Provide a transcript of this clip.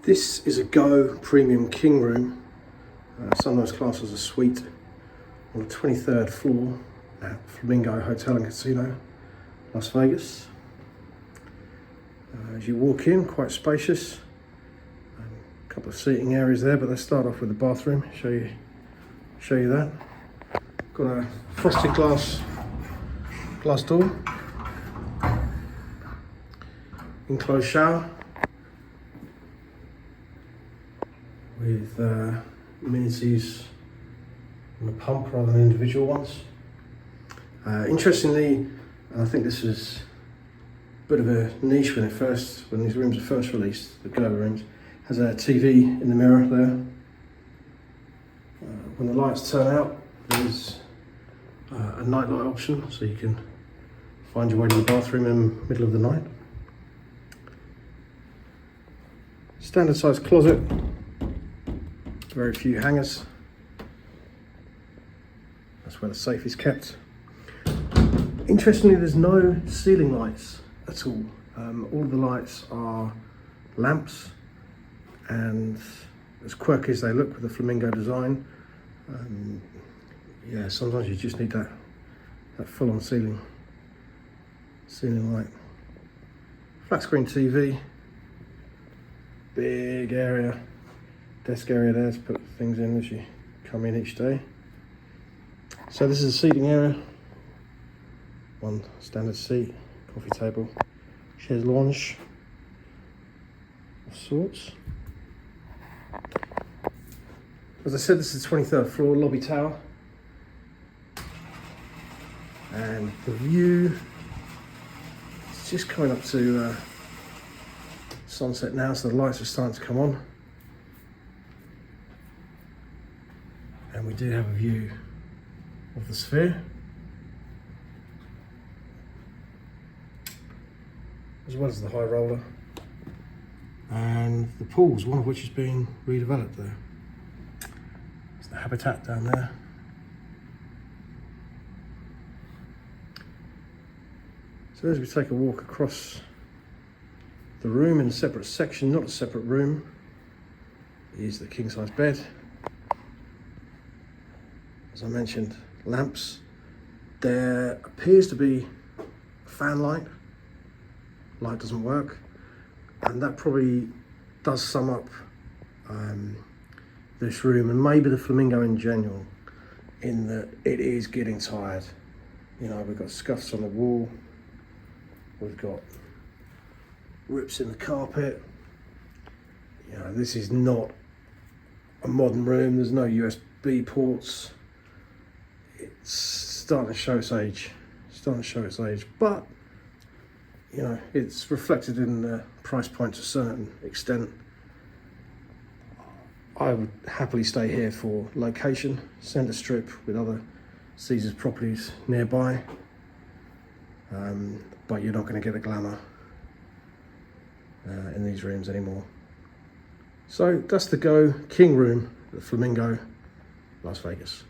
This is a Go Premium King Room, sometimes classed as a suite, on the 23rd floor at Flamingo Hotel and Casino, Las Vegas. As you walk in, quite spacious. A couple of seating areas there, but let's start off with the bathroom. Show you that. Got a frosted glass door, enclosed shower with amenities on a pump rather than individual ones. Interestingly, I think this was a bit of a niche when these rooms were first released. The Go rooms has a TV in the mirror there. When the lights turn out, there's a nightlight option, so you can find your way to the bathroom in the middle of the night. Standard size closet, very few hangers. That's where the safe is kept. Interestingly, there's no ceiling lights at all. All of the lights are lamps, and as quirky as they look with the flamingo design, yeah, sometimes you just need that full-on ceiling light. Flat screen TV, big area, desk area there to put things in as you come in each day. So this is a seating area, one standard seat, coffee table, chaise lounge of sorts. As I said, this is the 23rd floor, lobby tower. And the view is just coming up to sunset now, so the lights are starting to come on. And we do have a view of the Sphere, as well as the high roller. And the pools, one of which is being redeveloped there. There's the habitat down there. So as we take a walk across the room in a separate section, not a separate room, is the king size bed. As I mentioned, lamps. There appears to be a fan light. Light doesn't work, and that probably does sum up this room, and maybe the Flamingo in general, in that it is getting tired. You know, we've got scuffs on the wall, we've got rips in the carpet. You know, this is not a modern room. There's no USB ports. It's starting to show its age. But you know, it's reflected in the price point to a certain extent. I would happily stay here for location, centre strip with other Caesars properties nearby, but you're not going to get the glamour in these rooms anymore. So that's the Go King Room at the Flamingo Las Vegas.